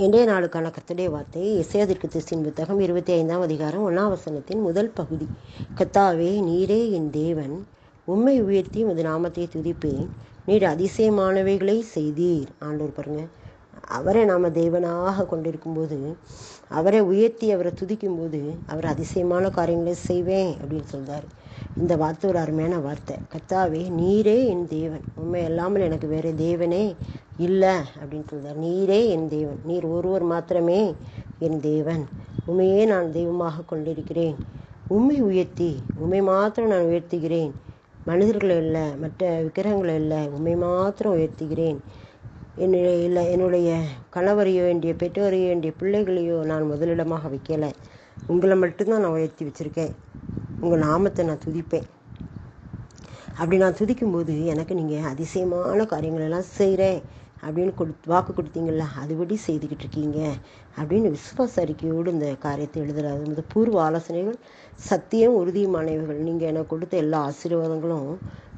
இன்றைய நாளுக்கான கர்த்தருடைய வார்த்தை எசேயா தீர்க்கதரிசியின் புத்தகம் 25ஆம் அதிகாரம் 1ஆம் வசனத்தின் முதல் பகுதி. கர்த்தாவே, நீரே என் தேவன், உம்மை உயர்த்தி உமது நாமத்தை துதிப்பேன். நீர் அதிசயமானவைகளை செய்தீர். ஆண்டவர் பாருங்க, அவரை நாம் தேவனாக கொண்டிருக்கும்போது, அவரை உயர்த்தி அவரை துதிக்கும்போது அவர் அதிசயமான காரியங்களை செய்வேன் அப்படின்னு சொல்கிறார். இந்த வார்த்தை ஒரு அருமையான வார்த்தை. கர்த்தாவே, நீரே என் தேவன், உண்மை இல்லாமல் எனக்கு வேறு தேவனே இல்லை அப்படின்னு சொல்கிறார். நீரே என் தேவன், நீர் ஒருவர் மாத்திரமே என் தேவன், உண்மையே நான் தெய்வமாக கொண்டிருக்கிறேன். உண்மை உயர்த்தி உண்மை மாத்திரம் நான் உயர்த்துகிறேன். மனிதர்கள் இல்லை, மற்ற விக்கிரகங்கள் இல்லை, உண்மை மாத்திரம் உயர்த்துகிறேன். என்னுடைய கணவரையோ என்னுடைய பெற்றோரையோ என்னுடைய பிள்ளைகளையோ நான் முதலிடமாக வைக்கலை. உங்களை மட்டும்தான் நான் உயர்த்தி வச்சுருக்கேன். உங்கள் நாமத்தை நான் துதிப்பேன். அப்படி நான் துதிக்கும்போது எனக்கு நீங்கள் அதிசயமான காரியங்களெல்லாம் செய்கிறேன் அப்படின்னு வாக்கு கொடுத்தீங்கள, அதுபடி செய்துக்கிட்டு இருக்கீங்க அப்படின்னு விசுவாச அறிக்கையோடு இந்த காரியத்தை எழுதுறாரு. இந்த பூர்வ ஆலோசனைகள் சத்தியம் உறுதியானவைகள். நீங்கள் எனக்கு கொடுத்த எல்லா ஆசீர்வாதங்களும்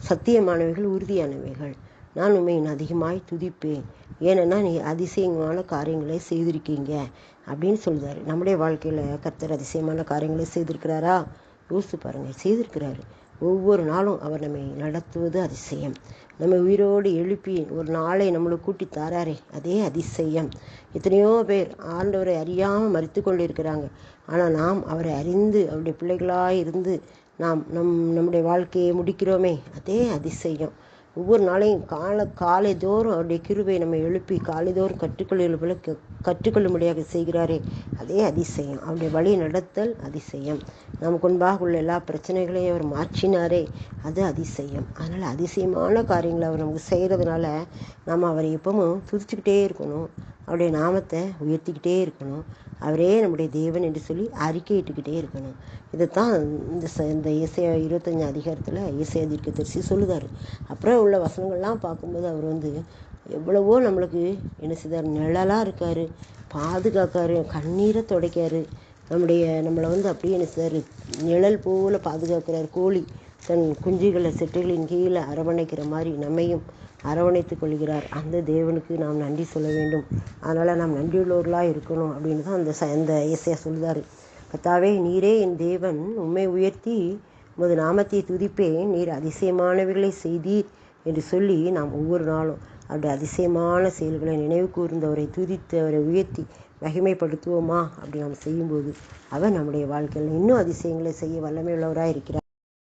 சத்தியமானவைகள், உறுதியானவைகள். நான் உண்மையின் அதிகமாய் துதிப்பேன், ஏன்னா நீ அதிசயமான காரியங்களை செய்திருக்கீங்க அப்படின்னு சொல்கிறாரு. நம்முடைய வாழ்க்கையில் கர்த்தர் அதிசயமான காரியங்களை செய்திருக்கிறாரா? யோசித்து பாருங்கள். செய்திருக்கிறாரு. ஒவ்வொரு நாளும் அவர் நம்மை நடத்துவது அதிசயம். நம்ம உயிரோடு எழுப்பி ஒரு நாளை நம்மளுக்கு கூட்டி தாராரே, அதே அதிசயம். எத்தனையோ பேர் ஆண்டவரை அறியாமல் மறித்து கொண்டு இருக்கிறாங்க. ஆனால் நாம் அவரை அறிந்து அவருடைய பிள்ளைகளாக இருந்து நாம் நம்முடைய வாழ்க்கையை முடிக்கிறோமே, அதே அதிசயம். ஒவ்வொரு நாளையும் காலை தோறும் அவருடைய கிருபை நம்ம எழுப்பி காலைதோறும் கற்றுக்கொள்ளும்படியாக செய்கிறாரே, அதே அதிசயம். அவருடைய வழி நடத்தல் அதிசயம். நமக்கு முன்பாக உள்ள எல்லா பிரச்சனைகளையும் அவர் மாற்றினாரே, அது அதிசயம். அதனால் அதிசயமான காரியங்களை அவர் நமக்கு செய்கிறதுனால நம்ம அவரை எப்பவும் துதிச்சுக்கிட்டே இருக்கணும். அவருடைய நாமத்தை உயர்த்திக்கிட்டே இருக்கணும். அவரே நம்முடைய தேவன் என்று சொல்லி அறிக்கையிட்டுக்கிட்டே இருக்கணும். இதைத்தான் இந்த ஏசாயா 25 அதிகாரத்தில் ஏசாயா தீர்க்கதரிசி சொல்லுதார். அப்புறம் உள்ள வசனங்கள்லாம் பார்க்கும்போது அவர் எவ்வளவோ நம்மளுக்கு என்ன செய்தார், நிழலாக இருக்கார், பாதுகாக்காரு, கண்ணீரை துடைக்காரு. நம்மளை அப்படியே என்ன செய்தார், நிழல் போல் பாதுகாக்கிறார். கோழி தன் குஞ்சுகளை செட்டுகளின் கீழே அரவணைக்கிற மாதிரி நம்மையும் அரவணைத்துக் கொள்கிறார். அந்த தேவனுக்கு நாம் நன்றி சொல்ல வேண்டும். அதனால் நாம் நன்றியுள்ளவர்களாக இருக்கணும் அப்படின்னு தான் அந்த ஏசாயா சொல்லுதார். கர்த்தாவே, நீரே என் தேவன், உம்மை உயர்த்தி உமது நாமத்தை துதிப்பேன். நீர் அதிசயமானவைகளை செய்தீர் என்று சொல்லி நாம் ஒவ்வொரு நாளும் அவருடைய அதிசயமான செயல்களை நினைவு கூர்ந்தவரை துதித்து அவரை உயர்த்தி மகிமைப்படுத்துவோமா? அப்படி நாம் செய்யும்போது அவர் நம்முடைய வாழ்க்கையில் இன்னும் அதிசயங்களை செய்ய வல்லமையுள்ளவராக இருக்கிறார்.